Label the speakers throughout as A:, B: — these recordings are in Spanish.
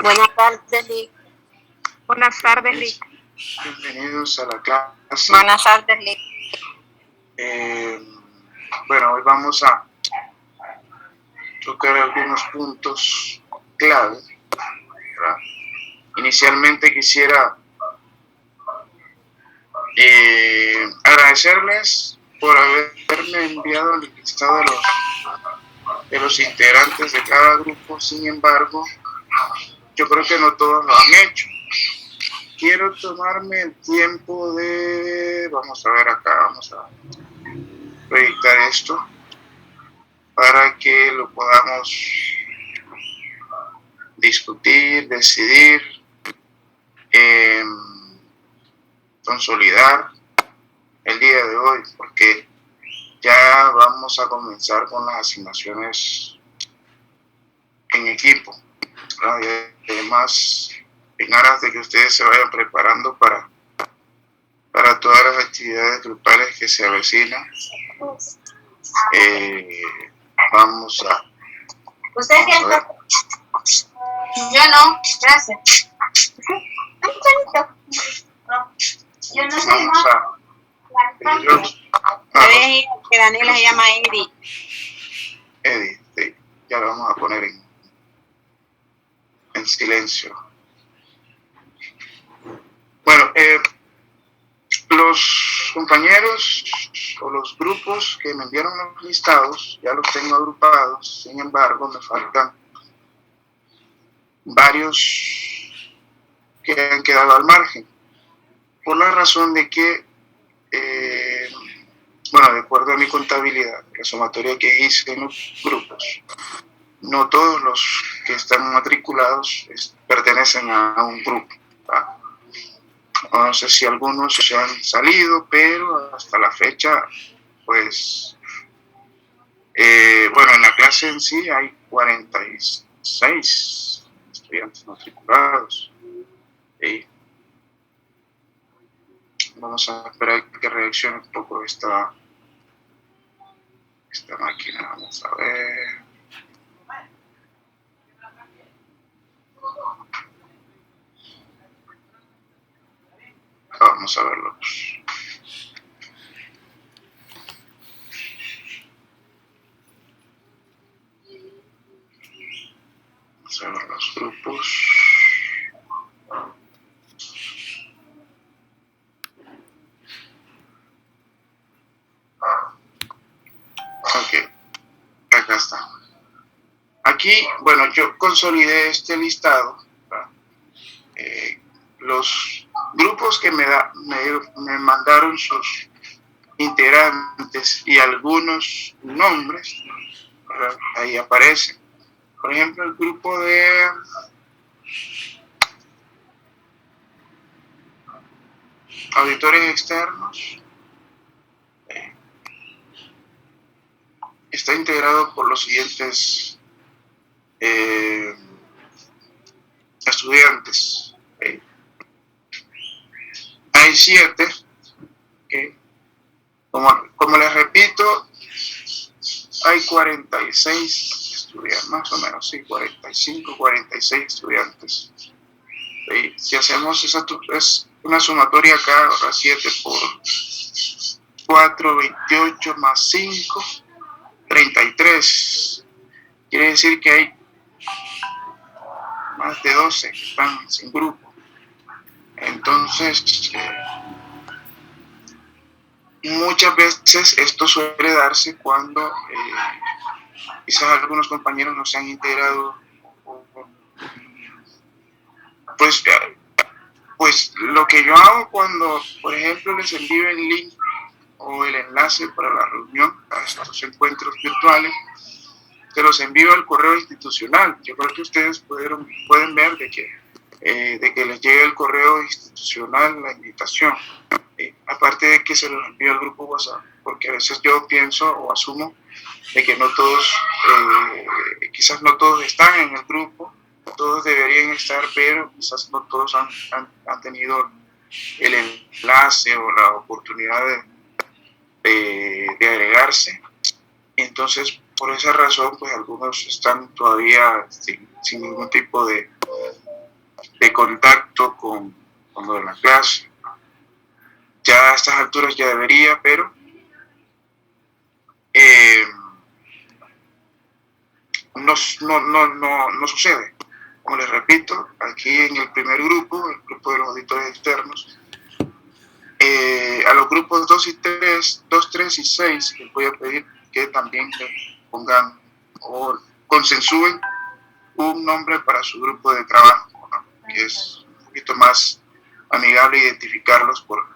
A: Buenas tardes, Lick.
B: Buenas tardes, Lick.
C: Bienvenidos a la clase.
A: Buenas tardes, Lick.
C: Bueno, hoy vamos a tocar algunos puntos clave, ¿verdad? Inicialmente quisiera agradecerles por haberme enviado el listado de los integrantes de cada grupo. Sin embargo, yo creo que no todos lo han hecho. Quiero tomarme el tiempo de, vamos a ver acá, vamos a proyectar esto para que lo podamos discutir, decidir, consolidar el día de hoy, porque ya vamos a comenzar con las asignaciones en equipo, ¿no? Y además, en aras de que ustedes se vayan preparando para todas las actividades grupales que se avecinan, vamos a...
A: ¿Usted siempre? Yo no, gracias. No, yo no soy
C: Vamos a
A: que Daniela se llama Eddie.
C: Eddie, sí, ya lo vamos a poner en silencio. Bueno, los compañeros o los grupos que me enviaron los listados, ya los tengo agrupados. Sin embargo, me faltan varios que han quedado al margen, por la razón de que, bueno, de acuerdo a mi contabilidad, la sumatoria que hice en los grupos, no todos los que están matriculados pertenecen a un grupo, ¿verdad? No sé si algunos se han salido, pero hasta la fecha, pues, bueno, en la clase en sí hay 46 estudiantes matriculados. ¿Sí? Vamos a esperar que reaccione un poco esta máquina. Vamos a ver. Vamos a verlos. Vamos a ver los grupos. Ok, acá está. Aquí, bueno, yo consolidé este listado, ¿verdad? Los grupos que me mandaron sus integrantes y algunos nombres, ¿verdad? Ahí aparecen. Por ejemplo, el grupo de auditores externos está integrado por los siguientes estudiantes. Hay 7, como les repito, hay 46 estudiantes, más o menos, sí, 45, 46 estudiantes. Si hacemos esa, es una sumatoria acá, ahora 7 por 4, 28 más 5, 33. Quiere decir que hay más de 12 que están sin grupo. Entonces, muchas veces esto suele darse cuando quizás algunos compañeros no se han integrado, pues lo que yo hago cuando, por ejemplo, les envío el link o el enlace para la reunión, a estos encuentros virtuales, se los envío al correo institucional. Yo creo que ustedes pueden ver de que les llegue el correo institucional la invitación. Aparte de que se los envío al grupo WhatsApp, porque a veces yo pienso o asumo de que no todos, quizás no todos están en el grupo, todos deberían estar, pero quizás no todos han tenido el enlace o la oportunidad de agregarse. Entonces, por esa razón, pues algunos están todavía sin ningún tipo de de contacto con lo de la clase. Ya a estas alturas ya debería, pero no sucede. Como les repito, aquí en el primer grupo, el grupo de los auditores externos, a los grupos 2 y 3, 2, 3 y 6, les voy a pedir que también le pongan o consensúen un nombre para su grupo de trabajo, ¿no? Que es un poquito más amigable identificarlos por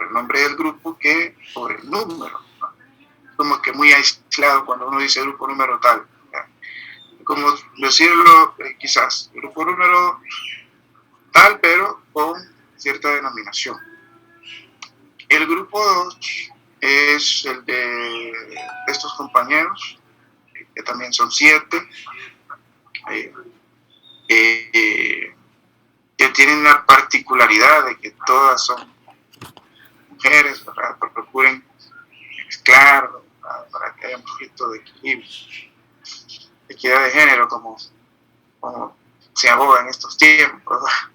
C: el nombre del grupo que por el número, ¿no? Como que muy aislado cuando uno dice grupo número tal, ¿no? Como decirlo, quizás grupo número tal, pero con cierta denominación. El grupo 2 es el de estos compañeros, que también son 7, que tienen la particularidad de que todas son mujeres, ¿verdad? Procuren mezclar, ¿verdad? Para que haya un poquito de equidad de género, como se aboga en estos tiempos, ¿verdad?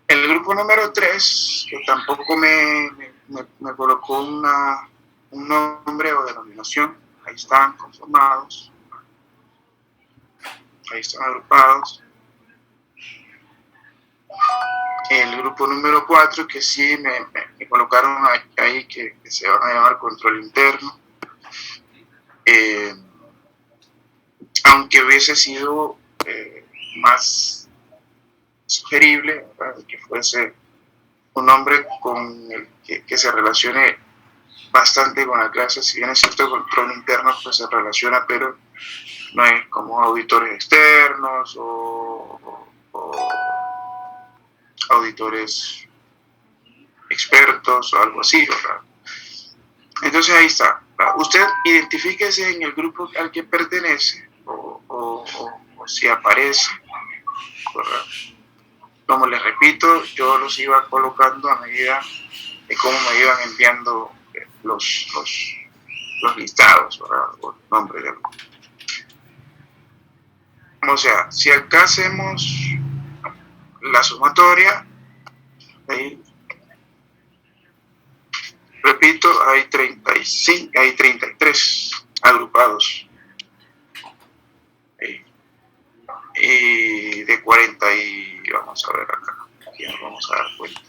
C: El grupo número 3, que tampoco me colocó un nombre o denominación, ahí están conformados, ahí están agrupados. El grupo número 4, que sí me colocaron ahí, que se van a llamar control interno, aunque hubiese sido más sugerible, ¿verdad? Que fuese un nombre con el que se relacione bastante con la clase. Si bien es cierto, control interno pues se relaciona, pero no es como auditores externos o auditores expertos o algo así, ¿verdad? Entonces ahí está. Usted identifíquese en el grupo al que pertenece o si aparece, ¿verdad? Como les repito, yo los iba colocando a medida de cómo me iban enviando los listados, ¿verdad? O el nombre del grupo. O sea, si acá hacemos la sumatoria, ahí, repito, hay 35, hay 33 agrupados. Y de 40 y vamos a ver acá, aquí nos vamos a dar cuenta.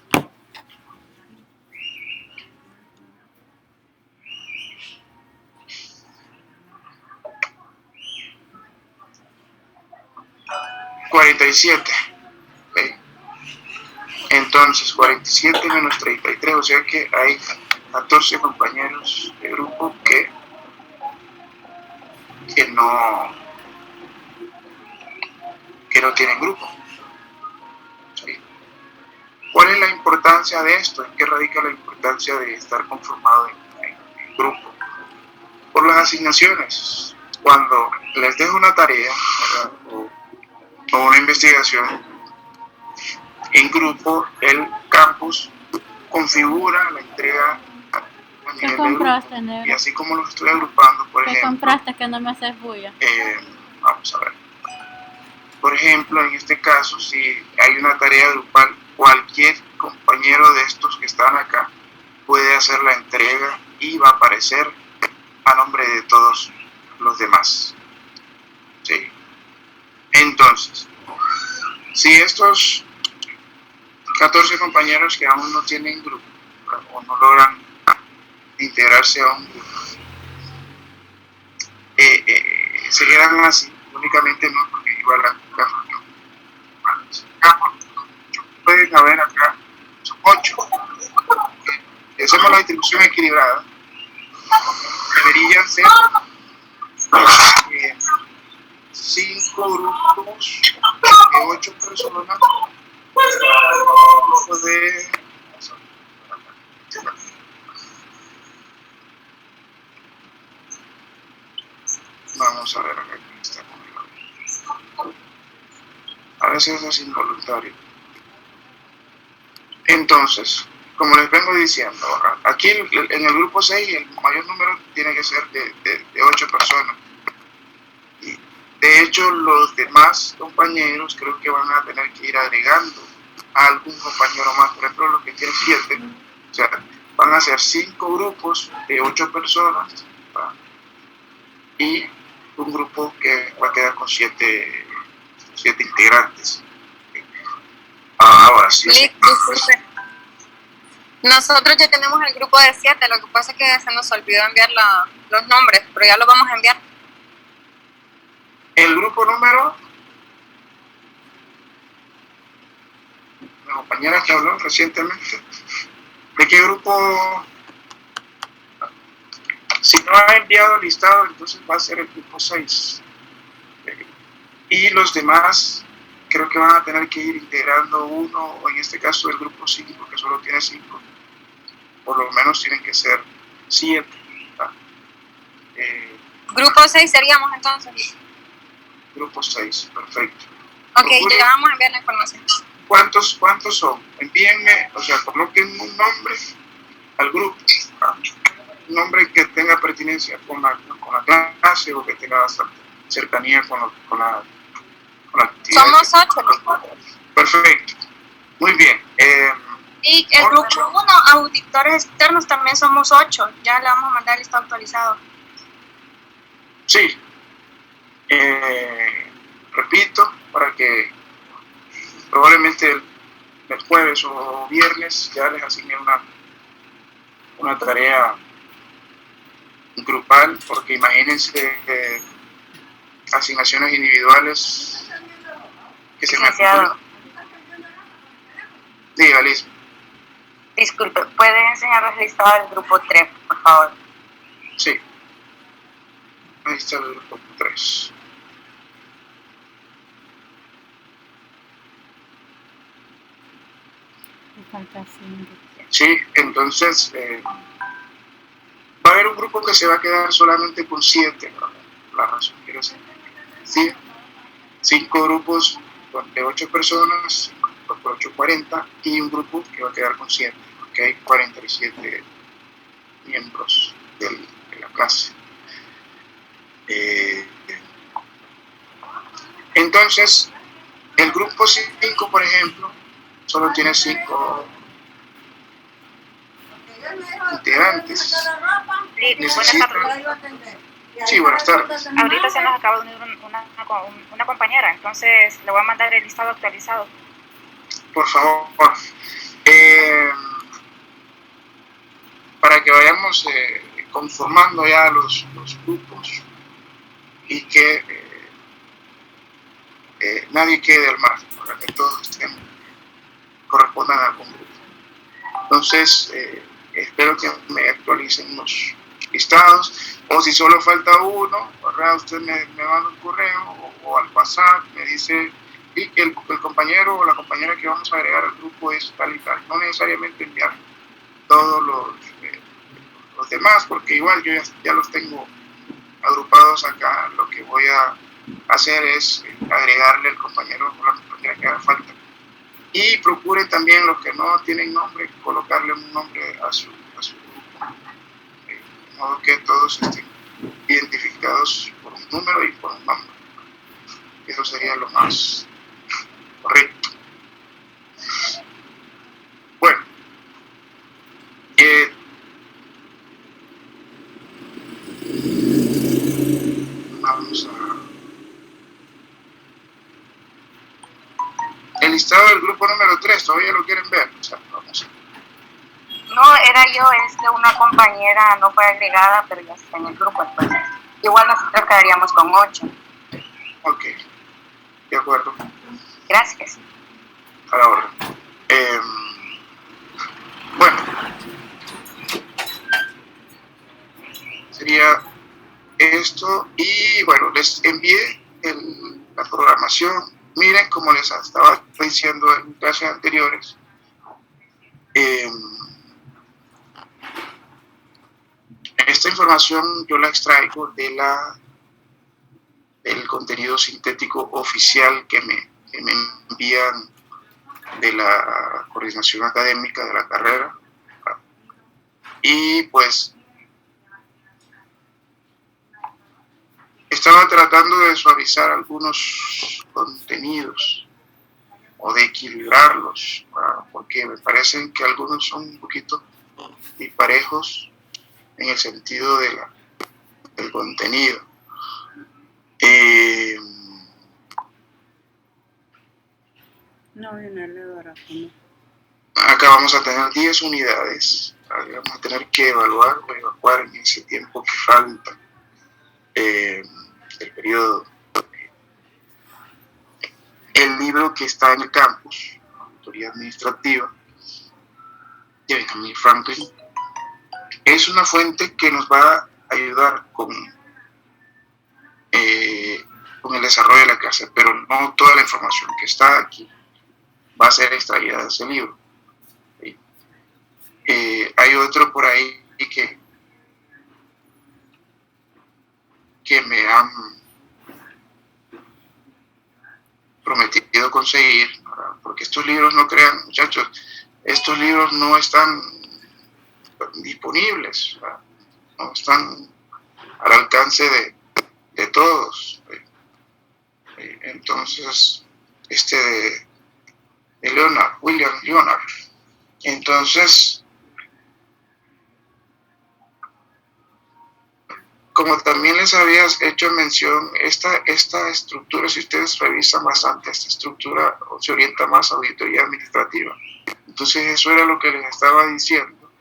C: $47. ¿Okay? Entonces 47 menos 33, o sea que hay 14 compañeros de grupo que no tienen grupo. ¿Sí? ¿Cuál es la importancia de esto? ¿En qué radica la importancia de estar conformado en grupo? Por las asignaciones. Cuando les dejo una tarea, ¿verdad? o una investigación en grupo, el campus configura la entrega a nivel de grupo. Y así como los estoy agrupando, por ejemplo.
D: ¿Qué compraste que no me haces bulla?
C: Vamos a ver. Por ejemplo, en este caso, si hay una tarea grupal, cualquier compañero de estos que están acá puede hacer la entrega y va a aparecer a nombre de todos los demás. ¿Sí? Entonces, si estos 14 compañeros que aún no tienen grupo o no logran integrarse a un grupo, se quedan así, únicamente no, porque igual la pueden haber acá 8. Si hacemos la distribución equilibrada, deberían ser 5 grupos de 8 personas, vamos a ver acá cómo está conmigo. A veces es involuntario. Entonces, como les vengo diciendo, aquí en el grupo 6 el mayor número tiene que ser de 8 personas. De hecho, los demás compañeros creo que van a tener que ir agregando a algún compañero más. Por ejemplo, los que tienen 7, o sea, van a ser 5 grupos de 8 personas, ¿verdad? Y un grupo que va a quedar con 7 integrantes. Ahora sí.
A: Disculpe. Nosotros ya tenemos el grupo de 7, lo que pasa es que se nos olvidó enviar los nombres, pero ya lo vamos a enviar.
C: El grupo número, la compañera que habló recientemente, ¿de qué grupo? Si no ha enviado el listado, entonces va a ser el grupo 6. Y los demás creo que van a tener que ir integrando uno, o en este caso el grupo 5, que solo tiene 5. Por lo menos tienen que ser 7.
A: Grupo 6 seríamos entonces.
C: Grupo 6, perfecto.
A: Ok, ya vamos a enviar la información.
C: ¿Cuántos son? Envíenme, o sea, coloquen un nombre al grupo, un nombre que tenga pertinencia con la clase o que tenga bastante cercanía con la actividad.
A: Somos 8.
C: Perfecto, muy bien.
A: Y el grupo 1, auditores externos, también somos 8. Ya le vamos a mandar el listado actualizado.
C: Sí. Repito, para que probablemente el jueves o viernes ya les asigne una tarea grupal, porque imagínense asignaciones individuales que se me ocurren. Diga, Liz.
A: Disculpe, ¿puede enseñar el listado del grupo 3, por favor?
C: Sí. Ahí está el grupo 3.
D: Falta 5.
C: Sí, entonces va a haber un grupo que se va a quedar solamente con 7, ¿no? La razón quiero decir. Sí, 5 grupos de 8 personas, 5 por 8, 40, y un grupo que va a quedar con 7, porque hay 47 miembros de la clase. Entonces, el grupo 5, por ejemplo, solo tiene 5 integrantes.
B: Sí, buenas tardes.
C: Sí, buenas tardes.
B: Ahorita se nos acaba de unir una compañera, entonces le voy a mandar el listado actualizado.
C: Por favor. Para que vayamos conformando ya los grupos y que nadie quede al margen, para que todos correspondan a algún grupo. Entonces, espero que me actualicen los listados, o si solo falta uno, ¿verdad? Usted me manda un correo o al WhatsApp, me dice y que el compañero o la compañera que vamos a agregar al grupo es tal y tal. No necesariamente enviar todos los demás, porque igual yo ya los tengo agrupados acá. Lo que voy a hacer es agregarle al compañero o la compañera que haga falta. Y procure también los que no tienen nombre, colocarle un nombre a su grupo, de modo que todos estén identificados por un número y por un nombre. Eso sería lo más correcto. Bueno, vamos a... El listado del grupo número 3, ¿todavía lo quieren ver? O sea, vamos a...
A: No, era yo, es que una compañera no fue agregada, pero ya está en el grupo, entonces igual nosotros quedaríamos con 8.
C: Ok, de acuerdo.
A: Gracias.
C: A la hora. Bueno, sería esto. Y bueno, les envié la programación. Miren, como les estaba diciendo en clases anteriores, esta información yo la extraigo del contenido sintético oficial que me envían de la coordinación académica de la carrera. Y pues estaba tratando de suavizar algunos contenidos o de equilibrarlos, porque me parecen que algunos son un poquito disparejos en el sentido del contenido. Acá vamos a tener 10 unidades, vamos a tener que evaluar en ese tiempo que falta el periodo. El libro que está en el campus, Auditoría Administrativa, de Benjamin Franklin, es una fuente que nos va a ayudar con el desarrollo de la clase, pero no toda la información que está aquí va a ser extraída de ese libro. Hay otro por ahí que me han prometido conseguir, porque estos libros, no crean, muchachos, estos libros no están disponibles, no están al alcance de todos. Entonces, de William Leonard. Entonces, como también les había hecho mención, esta estructura, si ustedes revisan bastante, esta estructura se orienta más a auditoría administrativa. Entonces, eso era lo que les estaba diciendo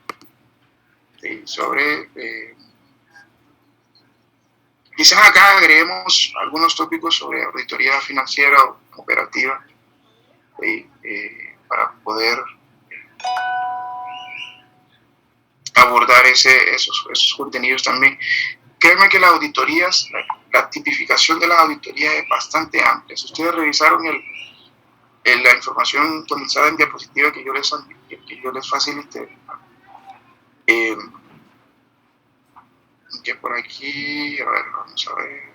C: sobre... quizás acá agreguemos algunos tópicos sobre auditoría financiera o operativa para poder abordar esos contenidos también. Créanme que las auditorías, la tipificación de las auditorías es bastante amplia. Si ustedes revisaron la información condensada en diapositiva que yo les facilité, que por aquí, a ver, vamos a ver.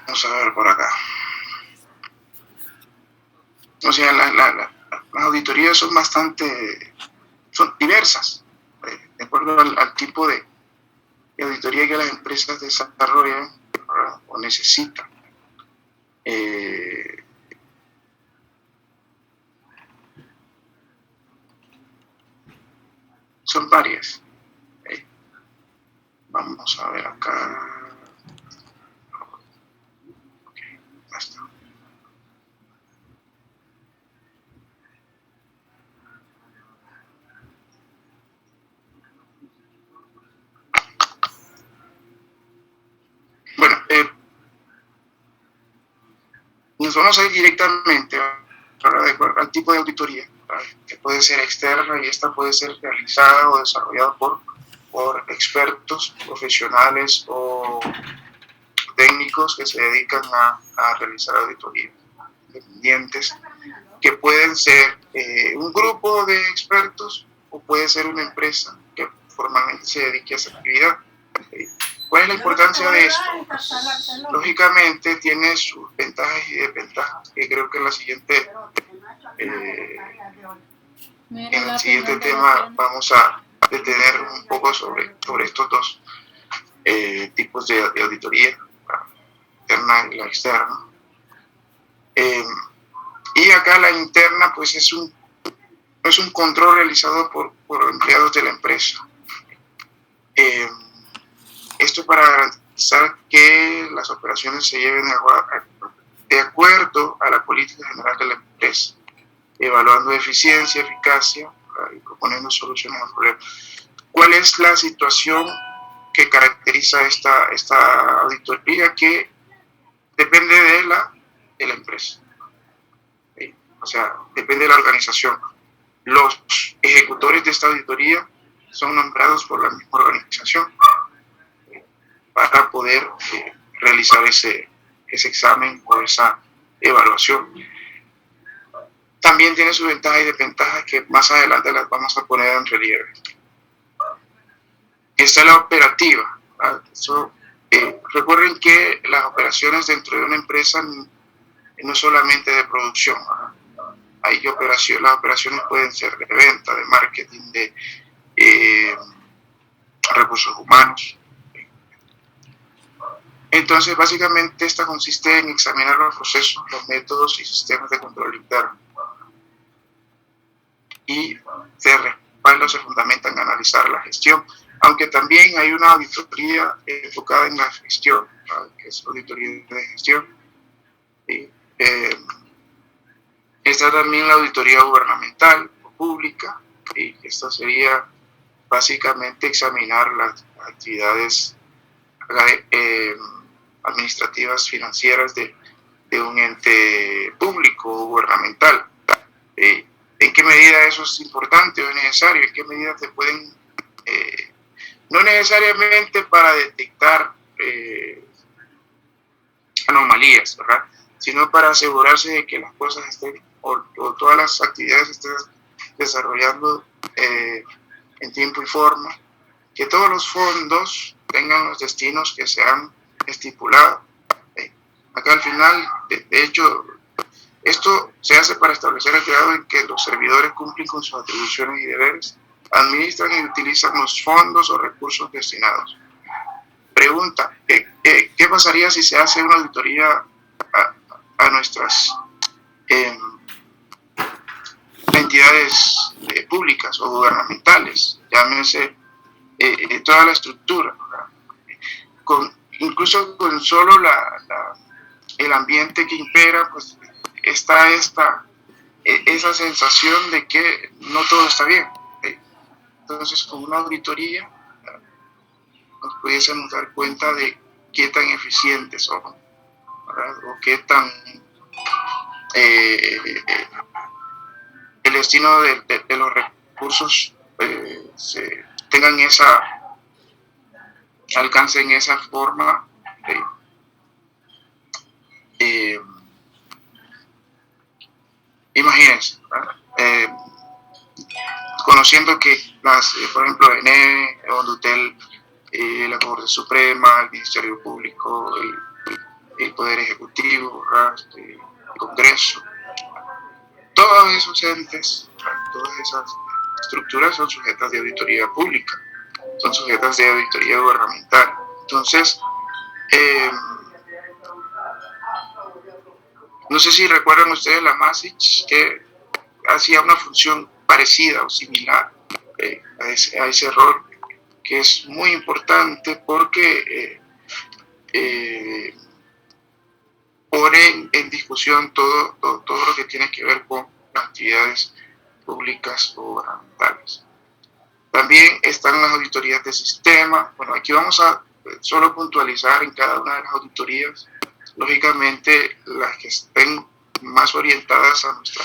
C: Vamos a ver por acá. O sea, las auditorías son diversas, de acuerdo al tipo de auditoría que las empresas desarrollan, ¿verdad?, o necesitan. Son varias. Vamos a ver acá. Basta. Bueno, nos vamos a ir directamente al tipo de auditoría, ¿vale?, que puede ser externa, y esta puede ser realizada o desarrollada por expertos, profesionales o técnicos que se dedican a realizar auditorías independientes, que pueden ser un grupo de expertos o puede ser una empresa que formalmente se dedique a esa actividad. ¿Cuál es la importancia de esto? Lógicamente tiene sus ventajas y desventajas, que creo que en el siguiente tema vamos a detener un poco sobre estos dos tipos de auditoría, la interna y la externa. Y acá la interna pues es un control realizado por empleados de la empresa. Esto para garantizar que las operaciones se lleven de acuerdo a la política general de la empresa, evaluando eficiencia, eficacia y proponiendo soluciones al problema. ¿Cuál es la situación que caracteriza esta auditoría? Que depende de la empresa. O sea, depende de la organización. Los ejecutores de esta auditoría son nombrados por la misma organización para poder realizar ese examen o esa evaluación. También tiene sus ventajas y desventajas que más adelante las vamos a poner en relieve. está la operativa. Recuerden que las operaciones dentro de una empresa no solamente de producción, hay las operaciones pueden ser de venta, de marketing, de recursos humanos. Entonces, básicamente, esta consiste en examinar los procesos, los métodos y sistemas de control interno. Y de respaldo se fundamenta en analizar la gestión, aunque también hay una auditoría enfocada en la gestión, que es auditoría de gestión. Está también la auditoría gubernamental o pública, y esta sería básicamente examinar las actividades administrativas financieras de un ente público o gubernamental. ¿En qué medida eso es importante o es necesario? ¿En qué medida te pueden, no necesariamente para detectar anomalías, ¿verdad?, sino para asegurarse de que las cosas estén o todas las actividades estén desarrollando en tiempo y forma, que todos los fondos tengan los destinos que se han estipulado. Acá al final, de hecho, esto se hace para establecer el grado en que los servidores cumplen con sus atribuciones y deberes, administran y utilizan los fondos o recursos destinados. Pregunta, ¿qué pasaría si se hace una auditoría a nuestras entidades públicas o gubernamentales? Llámese toda la estructura, incluso con solo el ambiente que impera, pues está esa sensación de que no todo está bien. Entonces, con una auditoría nos pudiésemos dar cuenta de qué tan eficientes son, ¿verdad?, o qué tan el destino de los recursos alcancen esa forma imagínense, conociendo que por ejemplo, ENE, ONDUTEL, la Corte Suprema, el Ministerio Público, el Poder Ejecutivo, el Congreso, todos esos entes, todas esas estructuras son sujetas de auditoría pública, son sujetas de auditoría gubernamental. Entonces, no sé si recuerdan ustedes la MASICH, que hacía una función parecida o similar a ese rol, que es muy importante porque pone en discusión todo lo que tiene que ver con las actividades públicas o gubernamentales. También están las auditorías de sistema. Bueno, aquí vamos a solo puntualizar en cada una de las auditorías, lógicamente las que estén más orientadas a nuestro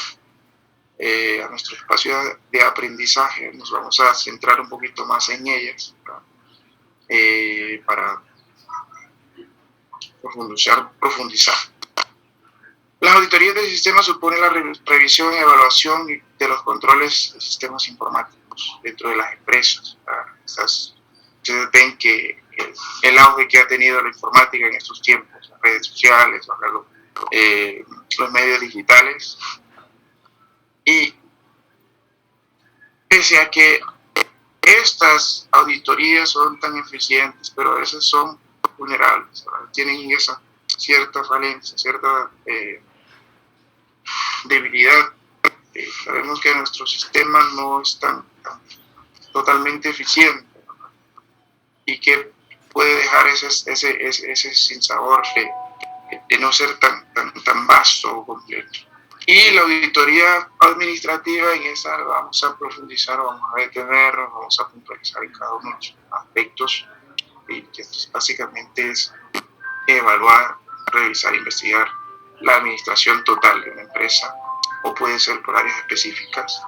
C: espacio de aprendizaje. Nos vamos a centrar un poquito más en ellas para profundizar. Las auditorías del sistema suponen la revisión y evaluación de los controles de sistemas informáticos dentro de las empresas. Ustedes ven que el auge que ha tenido la informática en estos tiempos, las redes sociales, los medios digitales, y pese a que estas auditorías son tan eficientes, pero a veces son vulnerables, ¿verdad?, tienen esa cierta falencia, cierta debilidad. Sabemos que nuestro sistema no es tan totalmente eficiente, ¿verdad?, y que puede dejar ese sinsabor de no ser tan vasto o completo. Y la auditoría administrativa, en esa vamos a profundizar, vamos a detenernos, vamos a puntualizar en cada uno de los aspectos, que básicamente es evaluar, revisar, investigar la administración total de una empresa, o puede ser por áreas específicas,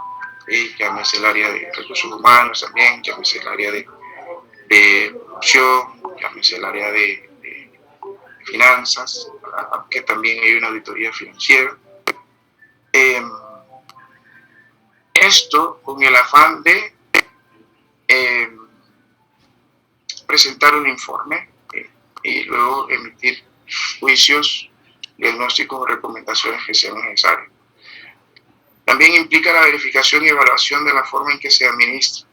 C: llámese el área de recursos humanos también, llámese el área de producción, llámese el área de finanzas, aunque también hay una auditoría financiera. Esto con el afán de presentar un informe y luego emitir juicios, diagnósticos o recomendaciones que sean necesarias. También implica la verificación y evaluación de la forma en que se administra,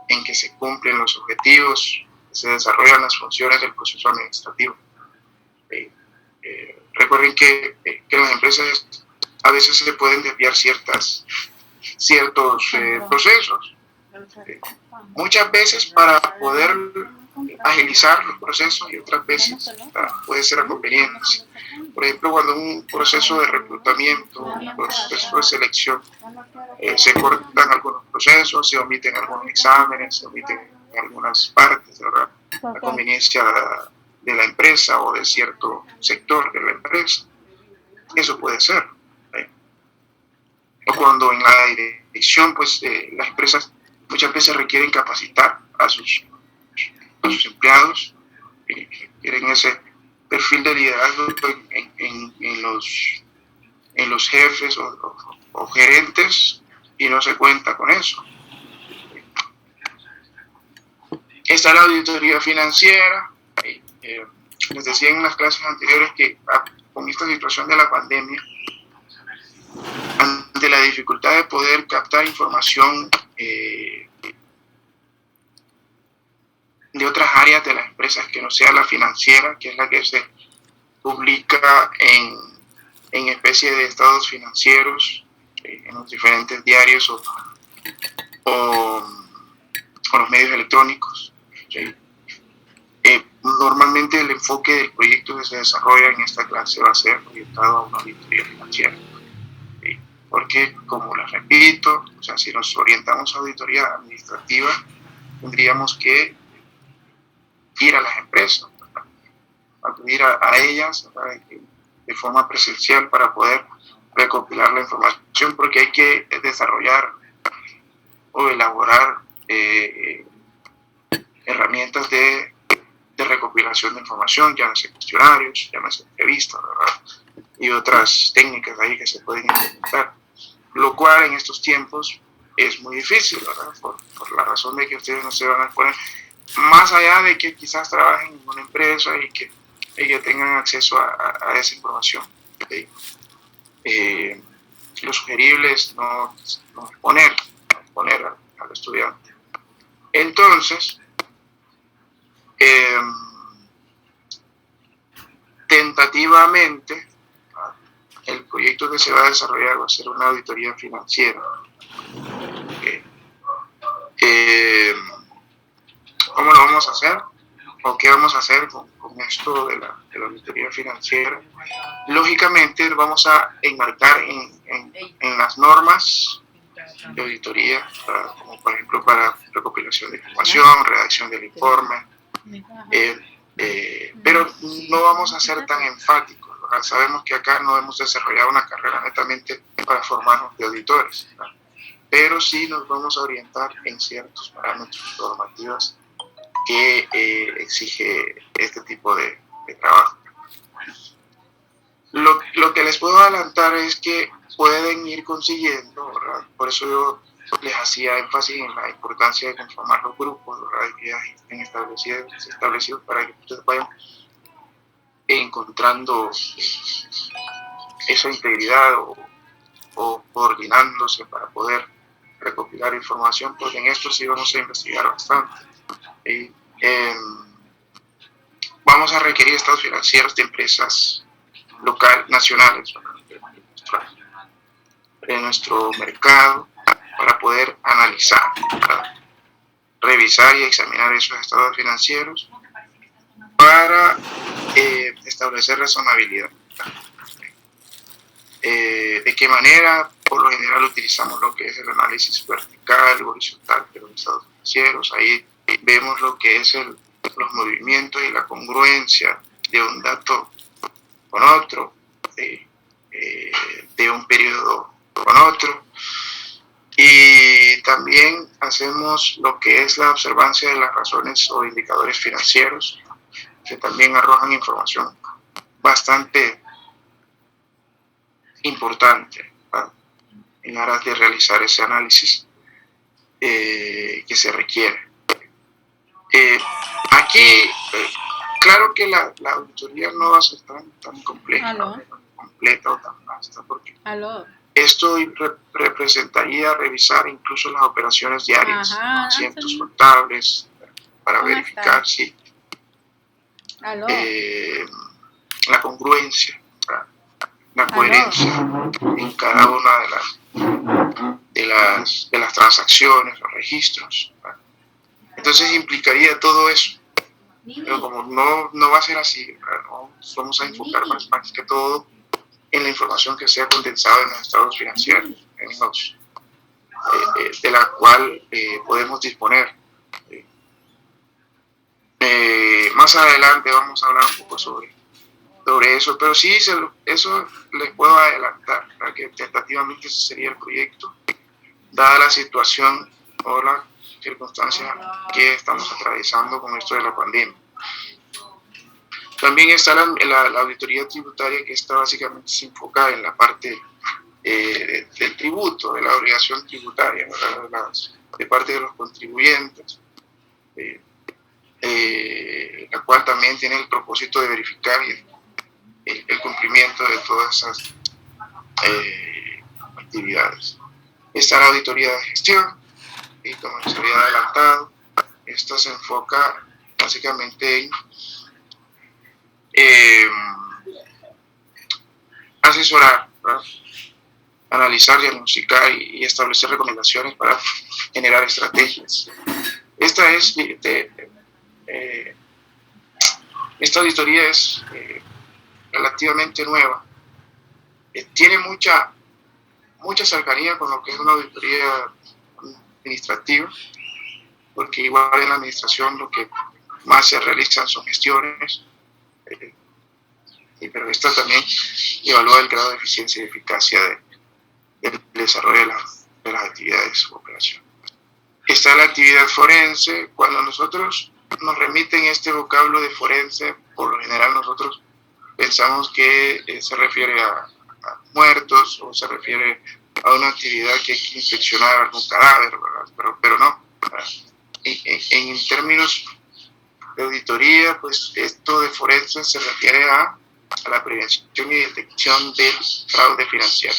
C: en que se cumplen los objetivos, que se desarrollan las funciones del proceso administrativo. Recuerden que las empresas a veces se pueden desviar ciertos procesos. Muchas veces para poder agilizar los procesos y otras veces puede ser a conveniencia. Por ejemplo, cuando un proceso de reclutamiento, un proceso de selección, se cortan algunos procesos, se omiten algunos exámenes, se omiten algunas partes, ¿verdad? La conveniencia de la empresa o de cierto sector de la empresa. Eso puede ser. O cuando en la dirección, pues las empresas muchas veces requieren capacitar a sus empleados, quieren ese perfil de liderazgo en los jefes o gerentes y no se cuenta con eso. Está la auditoría financiera. Les decía en las clases anteriores que con esta situación de la pandemia, ante la dificultad de poder captar información de otras áreas de las empresas que no sea la financiera, que es la que se publica en especie de estados financieros en los diferentes diarios o los medios electrónicos. Normalmente el enfoque del proyecto que se desarrolla en esta clase va a ser orientado a una auditoría financiera. Porque, como les repito, o sea, si nos orientamos a auditoría administrativa, tendríamos que ir a las empresas, ¿verdad? Acudir a ellas, ¿verdad? De forma presencial para poder recopilar la información, porque hay que desarrollar o elaborar herramientas de recopilación de información, llámese cuestionarios, llámese entrevistas, ¿verdad? Y otras técnicas ahí que se pueden implementar, lo cual en estos tiempos es muy difícil, ¿verdad? Por la razón de que ustedes no se van a poner, más allá de que quizás trabajen en una empresa y que tengan acceso a esa información. ¿Okay? Lo sugerible es no exponer al estudiante. Entonces, tentativamente, el proyecto que se va a desarrollar va a ser una auditoría financiera. ¿Cómo lo vamos a hacer? ¿O qué vamos a hacer con esto de la auditoría financiera? Lógicamente vamos a enmarcar en las normas de auditoría, como por ejemplo para recopilación de información, redacción del informe, pero no vamos a ser tan enfáticos, ¿verdad? Sabemos que acá no hemos desarrollado una carrera netamente para formarnos de auditores, ¿verdad? Pero sí nos vamos a orientar en ciertos parámetros normativos que exige este tipo de trabajo. Lo que les puedo adelantar es que pueden ir consiguiendo, ¿verdad? Por eso yo les hacía énfasis en la importancia de conformar los grupos, ¿verdad? Que ya estén establecidos para que ustedes vayan encontrando esa integridad o coordinándose para poder recopilar información, porque en esto sí vamos a investigar bastante. Vamos a requerir estados financieros de empresas nacionales, de nuestro mercado, para poder analizar, para revisar y examinar esos estados financieros para establecer razonabilidad. ¿De qué manera? Por lo general utilizamos lo que es el análisis vertical, horizontal de los estados financieros. Ahí vemos lo que es los movimientos y la congruencia de un dato con otro, de un periodo con otro. Y también hacemos lo que es la observancia de las razones o indicadores financieros, que también arrojan información bastante importante, ¿verdad? En aras de realizar ese análisis que se requiere. Aquí, claro que la auditoría no va a ser tan compleja,
D: ¿Aló?
C: completa o tan vasta, porque
D: Aló.
C: esto representaría revisar incluso las operaciones diarias,
D: Ajá,
C: los asientos
D: Anthony.
C: contables, para
D: ¿Cómo
C: verificar
D: estás?
C: si
D: Aló.
C: la congruencia, la
D: Aló.
C: coherencia en cada una de las transacciones, los registros. Entonces implicaría todo eso. Pero como no va a ser así, no vamos a enfocar más que todo en la información que sea condensada en los estados financieros, en los, de la cual podemos disponer. Más adelante vamos a hablar un poco sobre eso, pero sí, eso les puedo adelantar, que tentativamente ese sería el proyecto, dada la situación o la circunstancia que estamos atravesando con esto de la pandemia. También está la auditoría tributaria, que está básicamente se enfoca en la parte del tributo, de la obligación tributaria, de parte de los contribuyentes, la cual también tiene el propósito de verificar el cumplimiento de todas esas actividades. Está la auditoría de gestión, y como les había adelantado, esta se enfoca básicamente en asesorar, ¿verdad?, analizar, diagnosticar y establecer recomendaciones para generar estrategias. Esta auditoría es relativamente nueva, tiene mucha cercanía con lo que es una auditoría administrativa, porque igual en la administración lo que más se realizan son gestiones, pero esta también evalúa el grado de eficiencia y eficacia del desarrollo de las actividades o operaciones. Está la actividad forense. Cuando nosotros nos remiten este vocablo de forense, por lo general nosotros pensamos que se refiere a muertos, o se refiere a una actividad que hay que inspeccionar algún cadáver, ¿verdad? Pero no. En términos de auditoría, pues esto de forense se refiere a la prevención y detección del fraude financiero.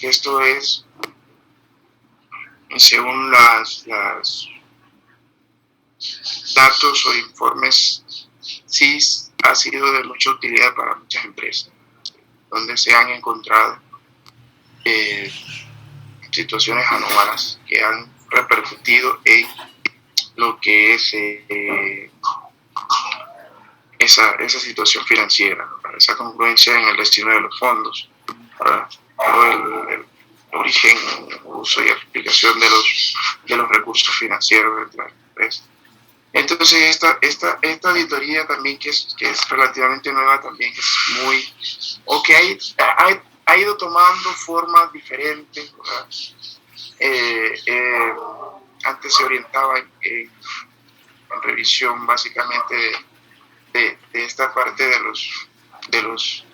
C: Esto es, según las datos o informes, sí ha sido de mucha utilidad para muchas empresas, donde se han encontrado situaciones anómalas que han repercutido en lo que es esa situación financiera, ¿verdad?, esa congruencia en el destino de los fondos, ¿verdad?, o el origen, uso y aplicación de los recursos financieros de la empresa. Entonces esta auditoría también, que es relativamente nueva, también es muy, o que ha ido tomando formas diferentes, ¿verdad? Antes se orientaba en revisión básicamente de esta parte de los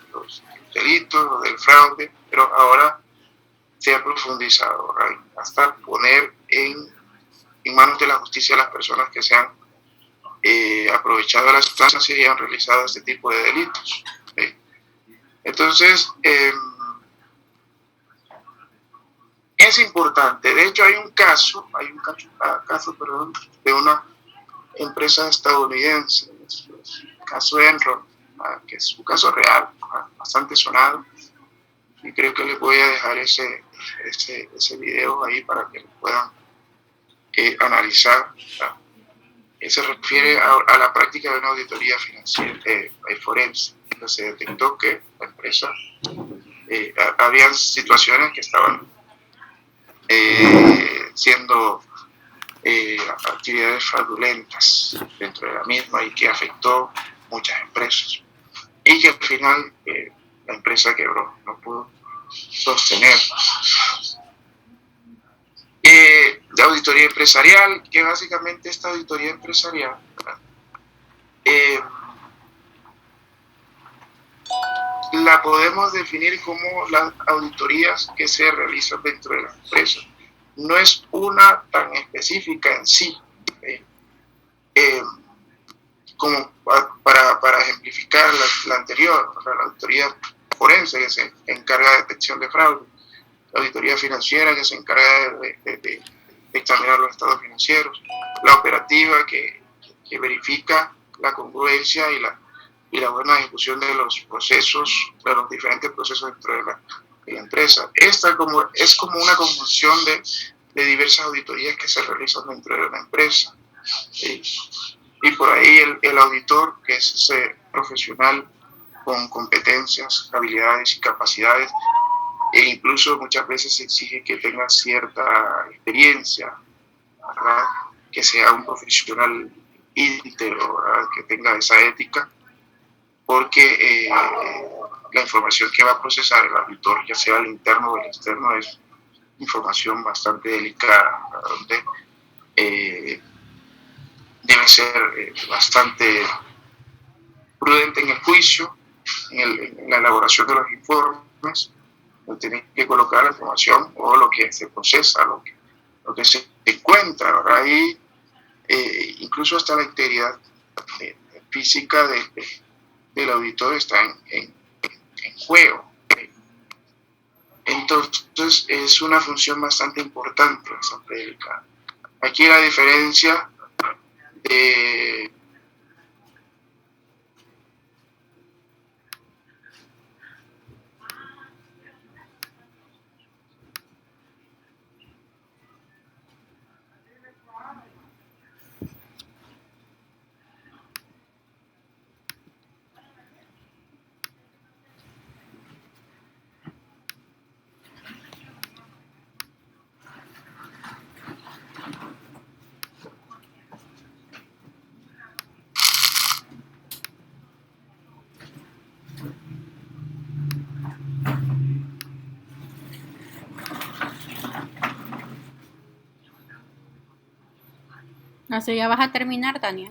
C: delitos o del fraude, pero ahora se ha profundizado, ¿verdad?, hasta poner en manos de la justicia a las personas que se han aprovechado de las sustancias y han realizado este tipo de delitos. Entonces, es importante. De hecho, hay un caso de una empresa estadounidense, el caso Enron, que es un caso real, bastante sonado, y creo que les voy a dejar ese video ahí para que lo puedan analizar. Se refiere a la práctica de una auditoría financiera forense. Entonces se detectó que la empresa habían situaciones que estaban siendo actividades fraudulentas dentro de la misma, y que afectó muchas empresas, y que al final la empresa quebró, no pudo sostener. De auditoría empresarial, que básicamente esta auditoría empresarial la podemos definir como las auditorías que se realizan dentro de la empresa. No es una tan específica en sí, como para ejemplificar la anterior, la auditoría forense que se encarga de detección de fraude, la auditoría financiera que se encarga de examinar los estados financieros, la operativa que verifica la congruencia y la buena ejecución de los procesos, de los diferentes procesos dentro de la empresa. Esta es como una conjunción de diversas auditorías que se realizan dentro de una empresa. Y por ahí el auditor, que es ese profesional con competencias, habilidades y capacidades, e incluso muchas veces se exige que tenga cierta experiencia, ¿verdad? Que sea un profesional íntegro, ¿verdad? Que tenga esa ética, porque la información que va a procesar el auditor, ya sea el interno o el externo, es información bastante delicada, donde debe ser bastante prudente en el juicio, en la elaboración de los informes, no tiene que colocar la información o lo que se procesa, lo que se encuentra, ¿verdad? Y incluso hasta la integridad física del auditor está en juego. Entonces es una función bastante importante, bastante delicada. Aquí la diferencia de
D: Así ya vas a terminar, Tania.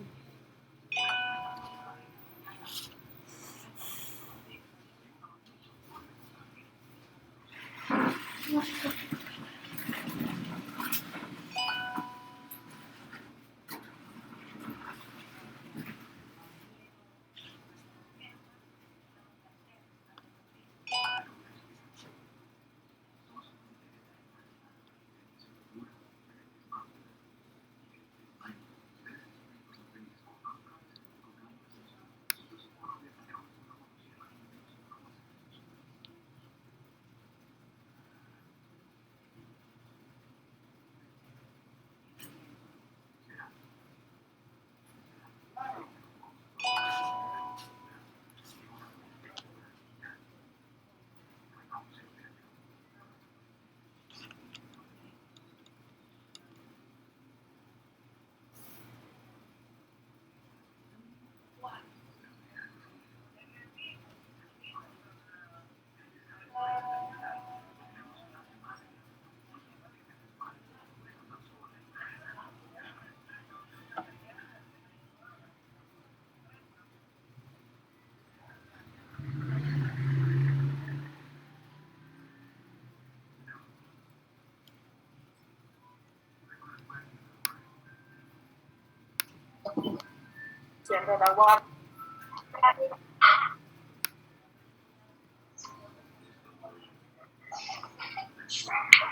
B: Cierra el agua.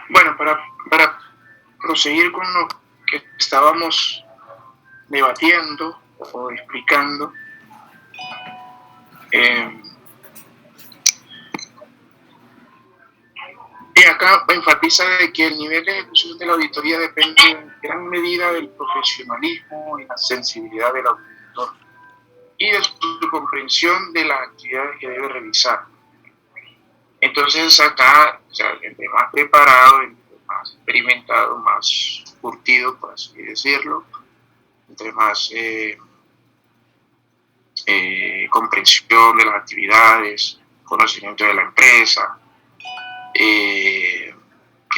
C: Bueno, para proseguir con lo que estábamos debatiendo o explicando, y acá enfatiza de que el nivel de ejecución de la auditoría depende en gran medida del profesionalismo y la sensibilidad del auditor y de su comprensión de las actividades que debe realizar. Entonces acá, o sea, entre más preparado, entre más experimentado, más curtido, por así decirlo, entre más comprensión de las actividades, conocimiento de la empresa, qué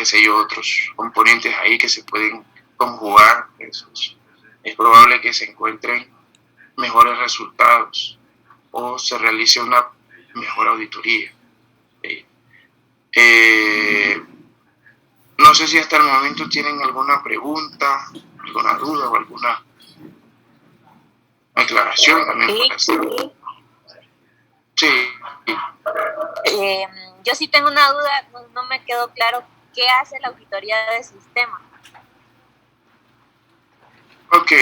C: sé yo, otros componentes ahí que se pueden conjugar, es probable que se encuentren mejores resultados o se realice una mejor auditoría. No No sé si hasta el momento tienen alguna pregunta, alguna duda o alguna aclaración también por hacer. Sí.
E: Yo sí tengo una duda, no me quedó claro qué hace la auditoría de sistema.
C: Ok.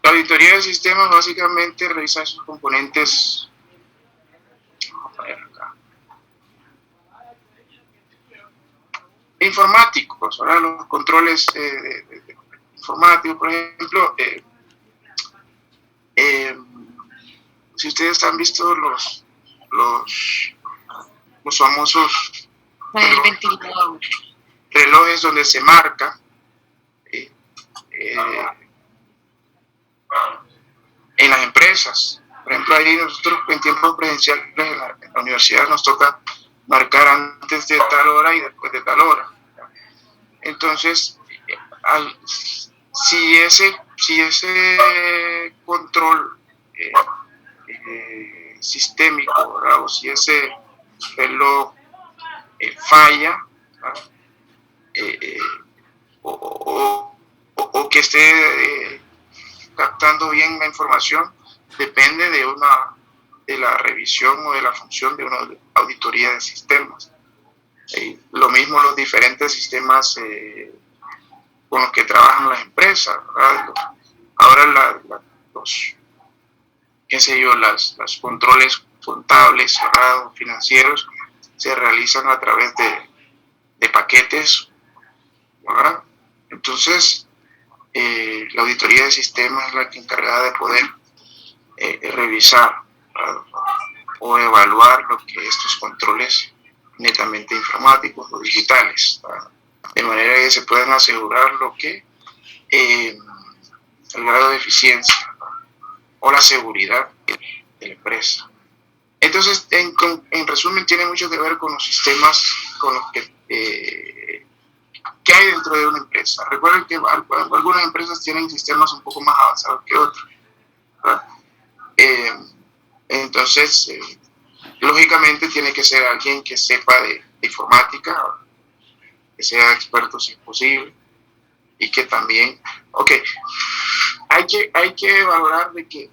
C: La auditoría de sistemas básicamente revisa sus componentes. Vamos a poner acá. Informáticos, ahora los controles informáticos, por ejemplo, si ustedes han visto los famosos relojes donde se marca en las empresas, por ejemplo, ahí nosotros en tiempos presenciales en la universidad nos toca marcar antes de tal hora y después de tal hora. Entonces, si ese control sistémico, ¿verdad? O si ese reloj falla, o que esté captando bien la información, depende de la revisión o de la función de una auditoría de sistemas. Lo mismo los diferentes sistemas con los que trabajan las empresas, ¿verdad? Ahora los controles contables, ¿verdad? Financieros se realizan a través de paquetes, ¿verdad? Entonces, la auditoría de sistemas es la que encargada de poder revisar, ¿verdad? O evaluar lo que estos controles netamente informáticos o digitales, ¿verdad? De manera que se puedan asegurar el grado de eficiencia, ¿verdad? O la seguridad de la empresa. Entonces, en resumen, tiene mucho que ver con los sistemas con los que hay dentro de una empresa. Recuerden que algunas empresas tienen sistemas un poco más avanzados que otras, ¿verdad? Entonces, lógicamente tiene que ser alguien que sepa de informática, que sea experto si es posible, y que también, hay que valorar de que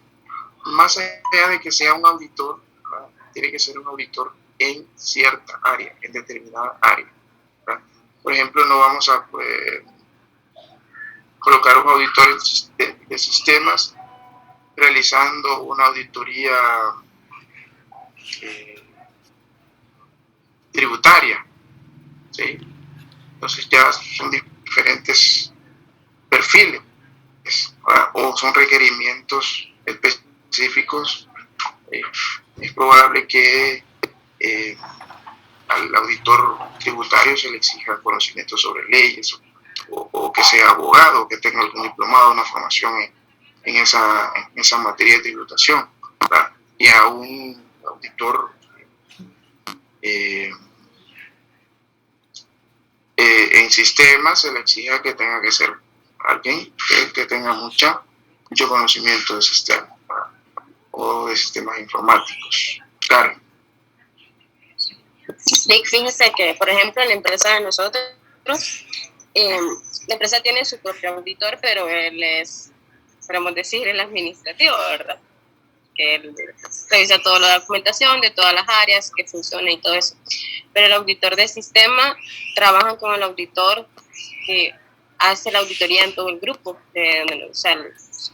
C: más allá de que sea un auditor, ¿verdad? Tiene que ser un auditor en cierta área, en determinada área, ¿verdad? Por ejemplo, no vamos a colocar un auditor de sistemas realizando una auditoría tributaria, ¿sí? Entonces ya son diferentes perfiles, ¿verdad? O son requerimientos específicos. Es probable que al auditor tributario se le exija conocimiento sobre leyes o que sea abogado, que tenga algún diplomado, una formación en esa materia de tributación, ¿verdad? Y a un auditor en sistemas se le exija que tenga que ser alguien que tenga mucho conocimiento de sistemas, ¿verdad? O de sistemas informáticos. Claro.
F: Sí, fíjese que, por ejemplo, en la empresa de nosotros, la empresa tiene su propio auditor, pero él es, podemos decir, el administrativo, ¿verdad? Que él revisa toda la documentación de todas las áreas, que funciona y todo eso. Pero el auditor de sistema trabaja con el auditor que hace la auditoría en todo el grupo. O sea,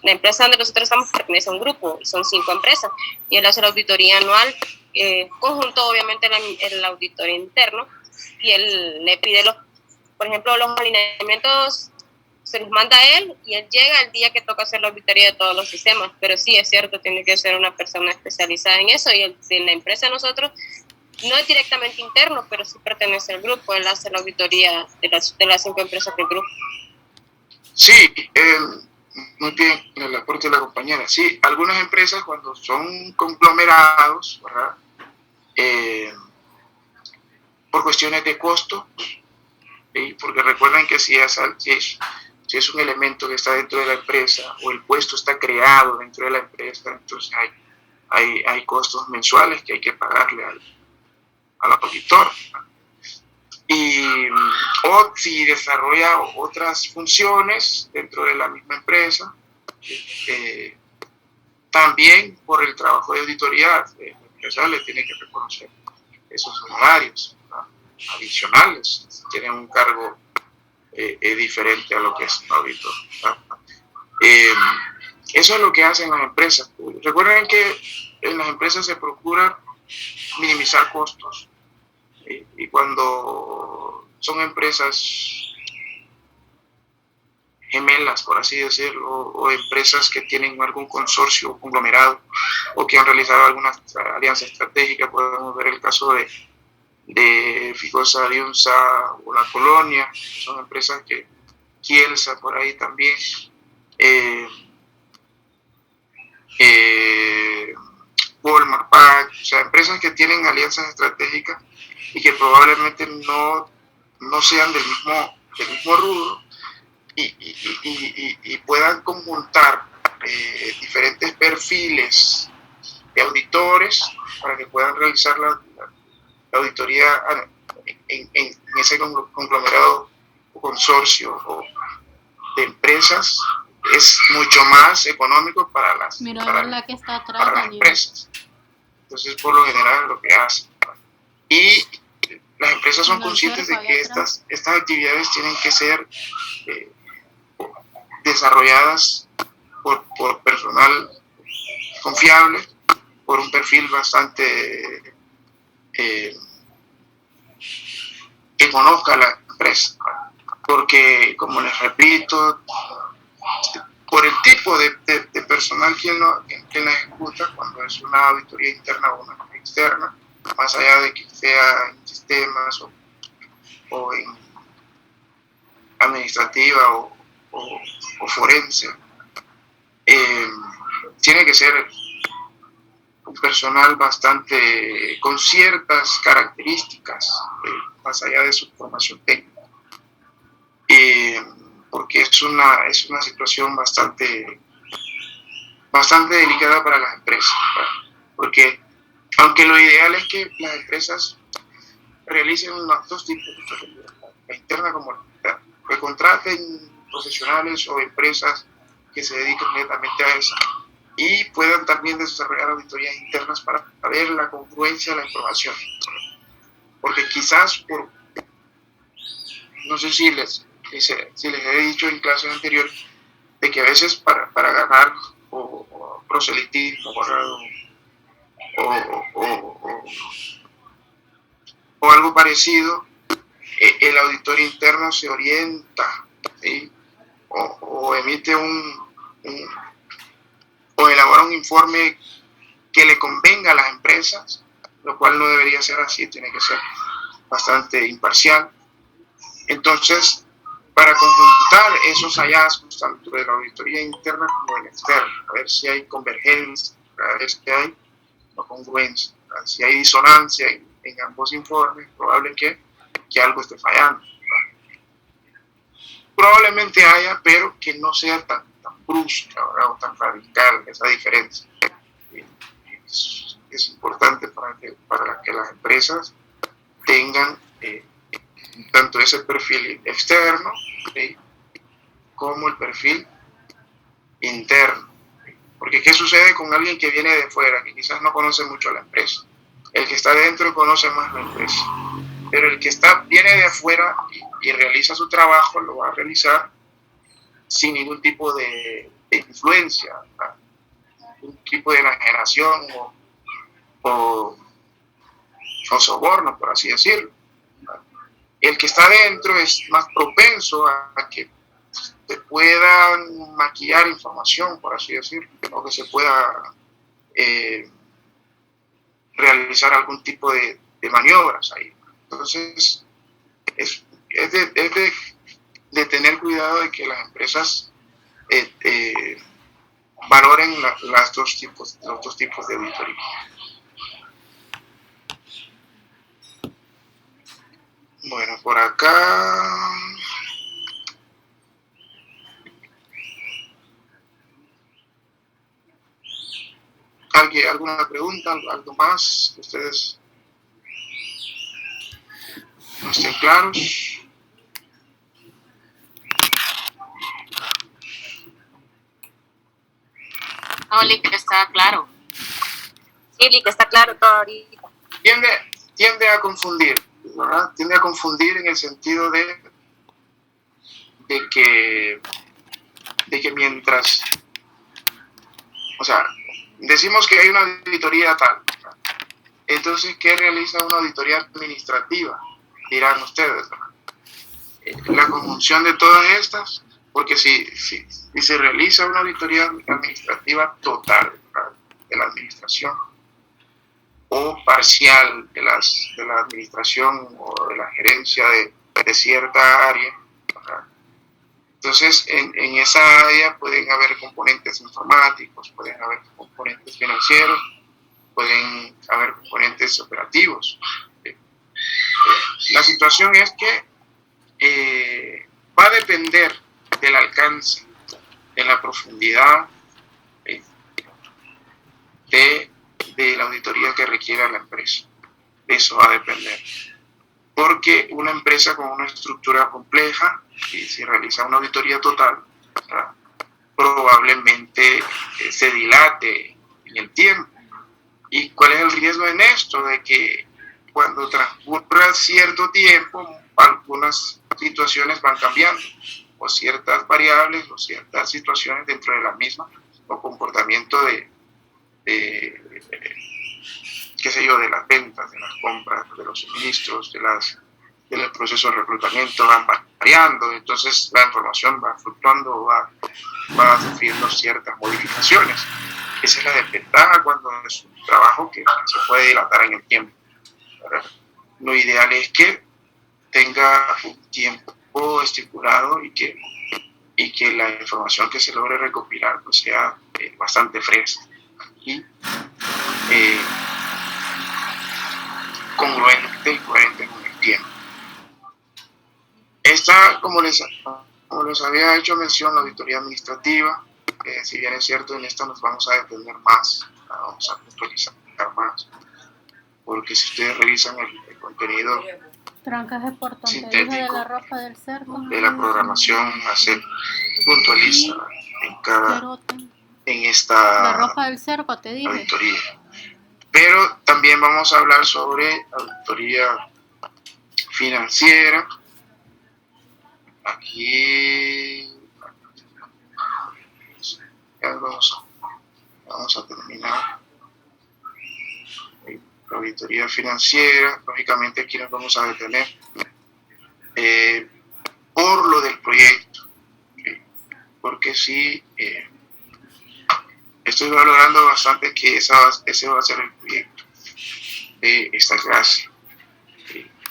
F: la empresa donde nosotros estamos pertenece a un grupo, son 5 empresas, y él hace la auditoría anual, conjunto obviamente el auditor interno, y él le pide por ejemplo, los alineamientos se los manda a él, y él llega el día que toca hacer la auditoría de todos los sistemas. Pero sí, es cierto, tiene que ser una persona especializada en eso, y en la empresa de nosotros no es directamente interno, pero sí pertenece al grupo. Él hace la auditoría de las 5 empresas del grupo.
C: Sí, muy bien el aporte de la compañera. Sí, algunas empresas cuando son conglomerados, ¿verdad? Por cuestiones de costo, ¿sí? Porque recuerden que si es un elemento que está dentro de la empresa o el puesto está creado dentro de la empresa, entonces hay costos mensuales que hay que pagarle al auditor. o si desarrolla otras funciones dentro de la misma empresa, también por el trabajo de auditoría, la empresa le tiene que reconocer esos honorarios, ¿no?, adicionales, si tienen un cargo diferente a lo que es un auditor, ¿no? Eso es lo que hacen las empresas. Recuerden que en las empresas se procura minimizar costos, y cuando son empresas gemelas, por así decirlo, o empresas que tienen algún consorcio o conglomerado o que han realizado alguna alianza estratégica, podemos ver el caso de Ficosa, Alianza o La Colonia, son empresas que Kielsa por ahí también, Walmart, Pack, o sea, empresas que tienen alianzas estratégicas y que probablemente no sean del mismo rubro, y puedan conjuntar diferentes perfiles de auditores para que puedan realizar la auditoría en ese conglomerado o consorcio o de empresas. Es mucho más económico para las
D: que está atrás,
C: empresas. Entonces, por lo general, es lo que hacen. Y las empresas son conscientes de que estas actividades tienen que ser desarrolladas por personal confiable, por un perfil bastante que conozca la empresa, porque, como les repito, por el tipo de personal quien la ejecuta, cuando es una auditoría interna o una externa, más allá de que sea en sistemas o en administrativa o forense, tiene que ser un personal bastante con ciertas características, más allá de su formación técnica, porque es una situación bastante delicada para las empresas, ¿verdad? Porque aunque lo ideal es que las empresas realicen los dos tipos de actividades, la interna como la externa, que contraten profesionales o empresas que se dediquen netamente a eso, y puedan también desarrollar auditorías internas para ver la congruencia de la información. Porque quizás, no sé si les he dicho en clases anteriores, de que a veces para ganar o proselitismo o algo parecido, el auditor interno se orienta, ¿sí?, o emite o elabora un informe que le convenga a las empresas, lo cual no debería ser así, tiene que ser bastante imparcial. Entonces, para conjuntar esos hallazgos, tanto de la auditoría interna como de la externa, a ver si hay convergencia, a ver si hay no congruencia, si hay disonancia en ambos informes, probable que algo esté fallando, ¿verdad? Probablemente haya, pero que no sea tan brusca, ¿verdad?, o tan radical esa diferencia. Es importante para que las empresas tengan tanto ese perfil externo, ¿sí?, como el perfil interno. Porque ¿qué sucede con alguien que viene de fuera, que quizás no conoce mucho a la empresa? El que está dentro conoce más la empresa, pero el que viene de afuera y realiza su trabajo, lo va a realizar sin ningún tipo de influencia, ¿verdad?, un tipo de enajenación o soborno, por así decirlo. El que está dentro es más propenso a que se puedan maquillar información, por así decirlo, o que se pueda realizar algún tipo de maniobras ahí. Entonces, es de tener cuidado de que las empresas valoren los dos tipos de auditoría. Bueno, por acá ¿alguna pregunta, algo más que ustedes? no estén claros.
F: Oli, que está claro.
E: Sí, que está claro todo ahorita.
C: Tiende a confundir, ¿verdad? Tiende a confundir en el sentido de que mientras, o sea, decimos que hay una auditoría tal, entonces, ¿qué realiza una auditoría administrativa? Dirán ustedes, ¿verdad? La conjunción de todas estas, porque si se realiza una auditoría administrativa total, ¿verdad?, de la administración, o parcial de la administración o de la gerencia de cierta área, ¿verdad? Entonces, en esa área pueden haber componentes informáticos, pueden haber componentes financieros, pueden haber componentes operativos. La situación es que va a depender del alcance, de la profundidad de la auditoría que requiera la empresa. De eso va a depender. Porque una empresa con una estructura compleja, y si realiza una auditoría total, ¿verdad?, probablemente se dilate en el tiempo. ¿Y cuál es el riesgo en esto? De que cuando transcurra cierto tiempo, algunas situaciones van cambiando, o ciertas variables, o ciertas situaciones dentro de la misma, o comportamiento de qué sé yo, de las ventas, de las compras, de los suministros, del proceso de reclutamiento van variando, entonces la información va fluctuando, va sufriendo ciertas modificaciones. Esa es la desventaja cuando es un trabajo que se puede dilatar en el tiempo, ¿verdad? Lo ideal es que tenga un tiempo estipulado y que la información que se logre recopilar pues sea bastante fresca y congruente y coherente con el tiempo. Esta, como les había hecho mención, la auditoría administrativa, si bien es cierto, en esta nos vamos a detener más, vamos a puntualizar más, porque si ustedes revisan el contenido
D: Trancaje por tontería
C: sintético
D: de la ropa del cerco.
C: de la programación, se puntualiza en
D: La
C: esta
D: ropa del cerco, te dije.
C: auditoría. Pero también vamos a hablar sobre auditoría financiera. Aquí ya vamos a terminar. La auditoría financiera, lógicamente aquí nos vamos a detener por lo del proyecto, porque sí, estoy valorando bastante que ese va a ser el proyecto de esta clase,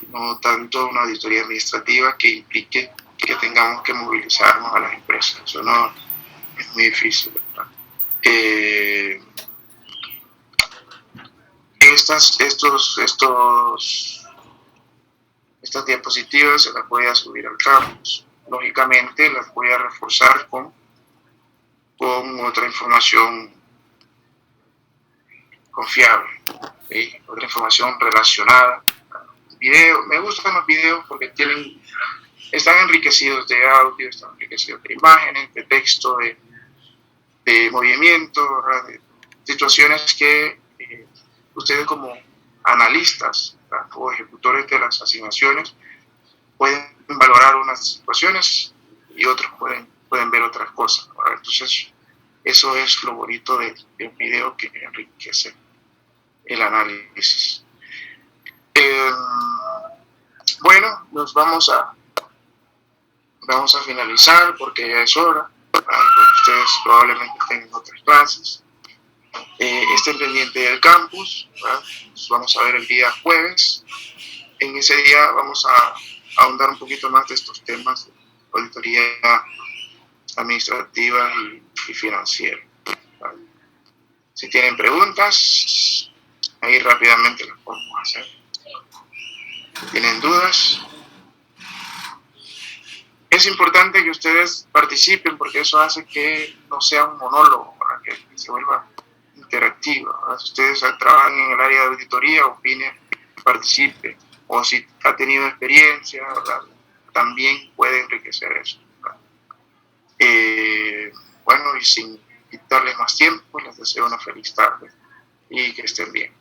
C: no tanto una auditoría administrativa que implique que tengamos que movilizarnos a las empresas. Eso no es muy difícil, ¿verdad? Estas diapositivas se las voy a subir al campus. Lógicamente las voy a reforzar con otra información confiable, ¿sí? Otra información relacionada. Video, me gustan los videos porque están enriquecidos de audio, están enriquecidos de imágenes, de texto, de movimiento, ¿verdad?, de situaciones que ustedes como analistas, ¿verdad?, o ejecutores de las asignaciones pueden valorar unas situaciones y otros pueden ver otras cosas, ¿verdad? Entonces eso es lo bonito de un video, que enriquece el análisis. Bueno, nos vamos a finalizar porque ya es hora, porque ustedes probablemente tengan otras clases. Estén pendiente del campus, ¿verdad? Nos vamos a ver el día jueves. En ese día vamos a ahondar un poquito más de estos temas de auditoría administrativa y financiera, ¿vale? Si tienen preguntas, ahí rápidamente las podemos hacer. Si tienen dudas, es importante que ustedes participen porque eso hace que no sea un monólogo, para que se vuelva interactivo, ¿verdad? Si ustedes trabajan en el área de auditoría, opinen, participen, o si ha tenido experiencia, ¿verdad? También puede enriquecer eso, ¿verdad? Bueno, y sin quitarles más tiempo, les deseo una feliz tarde y que estén bien.